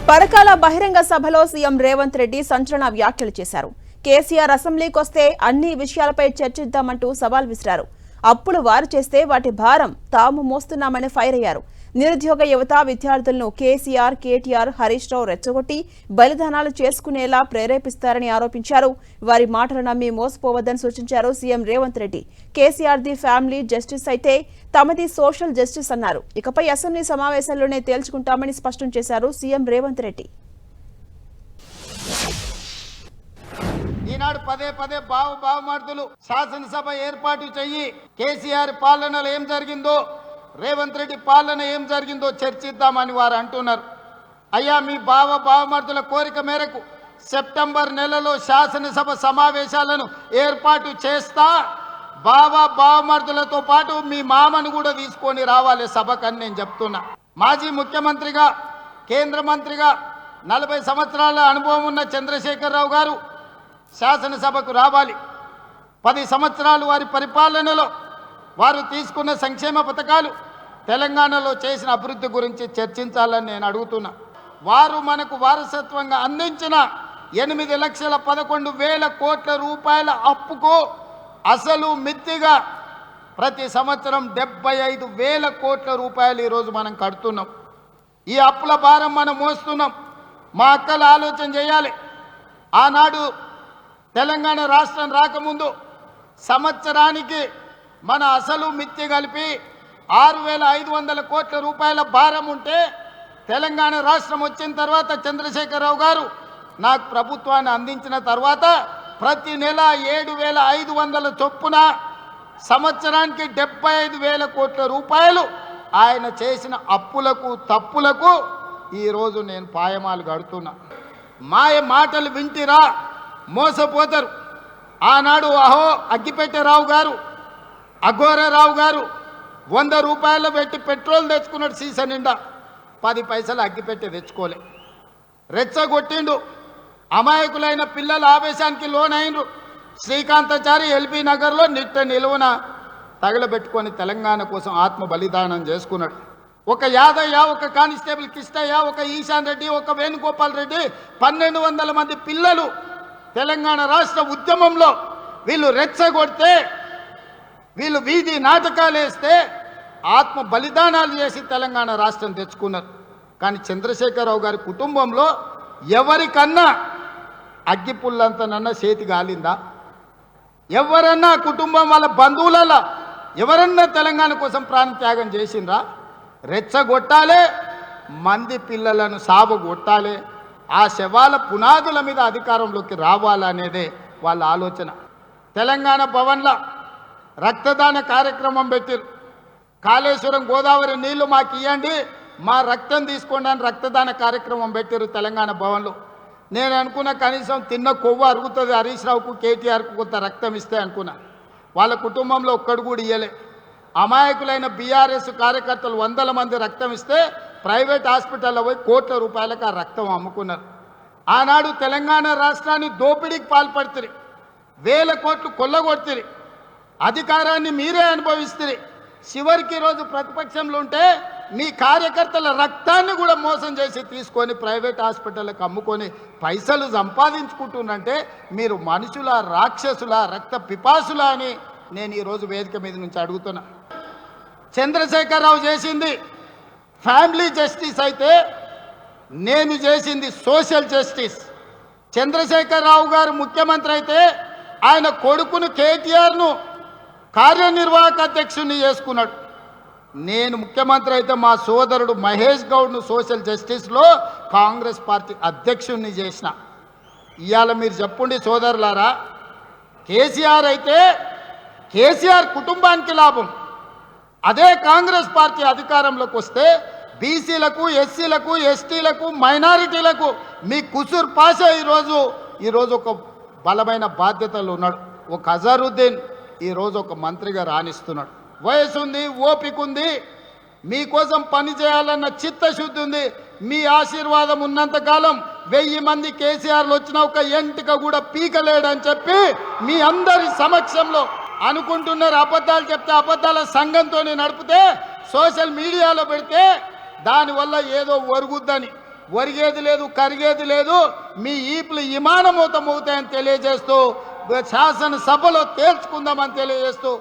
పరకాల బహిరంగ సభలో సీఎం రేవంత్ రెడ్డి సంచలన వ్యాఖ్యలు చేశారు. కేసీఆర్ అసెంబ్లీకొస్తే అన్ని విషయాలపై చర్చిద్దామంటూ సవాల్ విసిరారు. అప్పులు వారు చేస్తే వాటి భారం తాము మోస్తున్నామని ఫైర్ అయ్యారు. నిరుద్యోగ యువత విద్యార్థులను కేసీఆర్, కేటీఆర్, హరీష్ రావు రెచ్చగొట్టి బలిదానాలు చేసుకునేలా ప్రేరేపిస్తారని ఆరోపించారు. వారి మాటలు నమ్మి మోసపోవద్దని సూచించారు సీఎం రేవంత్ రెడ్డి. కేసీఆర్ది ఫ్యామిలీ జస్టిస్ అయితే తమది సోషల్ జస్టిస్ అన్నారు. ఇకపై అసెంబ్లీ సమావేశాల్లోనే తేల్చుకుంటామని స్పష్టం చేశారు సీఎం రేవంత్ రెడ్డి. ఈనాడు పదే బావమార్దులు శాసనసభ ఏర్పాటు చెయ్యి, కేసీఆర్ పాలనలో ఏం జరిగిందో, రేవంత్ రెడ్డి పాలన ఏం జరిగిందో చర్చిద్దామని వారు అంటున్నారు. అయ్యా, మీ బావమార్దుల కోరిక మేరకు సెప్టెంబర్ నెలలో శాసనసభ సమావేశాలను ఏర్పాటు చేస్తా. బావమార్దులతో పాటు మీ మామను కూడా తీసుకొని రావాలి సభకని నేను చెప్తున్నా. మాజీ ముఖ్యమంత్రిగా, కేంద్ర మంత్రిగా 40 సంవత్సరాల అనుభవం ఉన్న చంద్రశేఖరరావు గారు శాసనసభకు రావాలి. 10 సంవత్సరాలు వారి పరిపాలనలో వారు తీసుకున్న సంక్షేమ పథకాలు, తెలంగాణలో చేసిన అభివృద్ధి గురించి చర్చించాలని నేను అడుగుతున్నా. వారు మనకు వారసత్వంగా అందించిన 8,11,000 కోట్ల రూపాయల అప్పుకు అసలు మిత్తిగా ప్రతి సంవత్సరం 75,000 కోట్ల రూపాయలు ఈరోజు మనం కడుతున్నాం. ఈ అప్పుల భారం మనం మోస్తున్నాం. మా అక్కలు ఆలోచన చేయాలి. ఆనాడు తెలంగాణ రాష్ట్రం రాకముందు సంవత్సరానికి మన అసలు మిత్తి కలిపి 6,500 కోట్ల రూపాయల భారం ఉంటే, తెలంగాణ రాష్ట్రం వచ్చిన తర్వాత చంద్రశేఖరరావు గారు నాకు ప్రభుత్వాన్ని అందించిన తర్వాత ప్రతి నెల 7,500 చొప్పున సంవత్సరానికి 75,000 కోట్ల రూపాయలు ఆయన చేసిన అప్పులకు తప్పులకు ఈరోజు నేను పాయమాలు కడుతున్నా. మాయ మాటలు వింటిరా మోసపోతారు. ఆనాడు అగ్గిపెట్టెరావు గారు, అఘోరరావు గారు 100 రూపాయలు పెట్టి పెట్రోల్ తెచ్చుకున్నాడు సీసా నిండా. 10 పైసలు అగ్గిపెట్టె తెచ్చుకోలే. రెచ్చగొట్టిండు. అమాయకులైన పిల్లల ఆవేశానికి లోనైండ్రు. శ్రీకాంతాచారి ఎల్బీ నగర్లో నిలువున తగలబెట్టుకొని తెలంగాణ కోసం ఆత్మ బలిదానం చేసుకున్నాడు. ఒక యాదయ్య, ఒక కానిస్టేబుల్ కిష్టయ్య, ఒక ఈశాన్ రెడ్డి, ఒక వేణుగోపాల్ రెడ్డి, 1,200 మంది పిల్లలు తెలంగాణ రాష్ట్ర ఉద్యమంలో వీళ్ళు రెచ్చగొడితే, వీళ్ళు వీధి నాటకాలు వేస్తే ఆత్మ బలిదానాలు చేసి తెలంగాణ రాష్ట్రం తెచ్చుకున్నారు. కానీ చంద్రశేఖరరావు గారి కుటుంబంలో ఎవరికన్నా అగ్గిపుల్లంతనన్నా చేతి గాలిందా? ఎవరన్నా కుటుంబం వాళ్ళ బంధువులలో ఎవరన్నా తెలంగాణ కోసం ప్రాణత్యాగం చేసిండ్రా? రెచ్చగొట్టాలే, మంది పిల్లలను సాబగొట్టాలి, ఆ శవాల పునాదుల మీద అధికారంలోకి రావాలనేదే వాళ్ళ ఆలోచన. తెలంగాణ భవన్లో రక్తదాన కార్యక్రమం పెట్టారు. కాళేశ్వరం గోదావరి నీళ్లు మాకు ఇవ్వండి, మా రక్తం తీసుకోండి అని రక్తదాన కార్యక్రమం పెట్టారు తెలంగాణ భవన్లో. నేను అనుకున్న కనీసం తిన్న కొవ్వు అరుగుతుంది హరీష్ రావుకు, కేటీఆర్కు కొంత రక్తం ఇస్తే అనుకున్నా. వాళ్ళ కుటుంబంలో ఒక్కడు కూడా ఇయ్యలే. అమాయకులైన బీఆర్ఎస్ కార్యకర్తలు 100 మంది రక్తం ఇస్తే ప్రైవేట్ హాస్పిటల్లో పోయి కోట్ల రూపాయలకు ఆ రక్తం అమ్ముకున్నారు. ఆనాడు తెలంగాణ రాష్ట్రాన్ని దోపిడీకి పాల్పడుతుంది, 1,000 కోట్లు కొల్లగొడుతుంది, అధికారాన్ని మీరే అనుభవిస్తుంది. చివరికి రోజు ప్రతిపక్షంలో ఉంటే మీ కార్యకర్తల రక్తాన్ని కూడా మోసం చేసి తీసుకొని ప్రైవేట్ హాస్పిటల్కి అమ్ముకొని పైసలు సంపాదించుకుంటున్నంటే మీరు మనుషుల, రాక్షసుల, రక్త పిపాసుల అని నేను ఈరోజు వేదిక మీద నుంచి అడుగుతున్నా. చంద్రశేఖరరావు చేసింది ఫ్యామిలీ జస్టిస్ అయితే నేను చేసింది సోషల్ జస్టిస్. చంద్రశేఖరరావు గారు ముఖ్యమంత్రి అయితే ఆయన కొడుకును కేటీఆర్ను కార్యనిర్వాహక అధ్యక్షుడిని చేసుకున్నాడు. నేను ముఖ్యమంత్రి అయితే మా సోదరుడు మహేష్ గౌడ్ను సోషల్ జస్టిస్లో కాంగ్రెస్ పార్టీ అధ్యక్షుడిని చేసిన. ఇవాళ మీరు చెప్పండి సోదరులారా, కేసీఆర్ అయితే కేసీఆర్ కుటుంబానికి లాభం. అదే కాంగ్రెస్ పార్టీ అధికారంలోకి వస్తే బీసీలకు, ఎస్సీలకు, ఎస్టీలకు, మైనారిటీలకు మీ కుసూర్ పాషా ఈరోజు ఒక బలమైన బాధ్యతలు ఉన్నాడు. ఒక అజరుద్దీన్ ఈరోజు ఒక మంత్రిగా రాణిస్తున్నాడు. వయసు ఉంది, ఓపిక ఉంది, మీకోసం పని చేయాలన్న చిత్తశుద్ధి ఉంది. మీ ఆశీర్వాదం ఉన్నంతకాలం 1000 మంది కేసీఆర్లు వచ్చిన ఒక ఎంటిక కూడా పీకలేడని చెప్పి మీ అందరి సమక్షంలో అనుకుంటున్నారు. అబద్ధాలు చెప్తే అబద్ధాల సంఘంతో నడిపితే సోషల్ మీడియాలో పెడితే దానివల్ల ఏదో ఒరుగుద్దని ఒరిగేది లేదు, కరిగేది లేదు, మీ ఈపులు విమానమూత మోగుతాయని తెలియజేస్తూ శాసనసభలో తేల్చుకుందామని తెలియజేస్తూ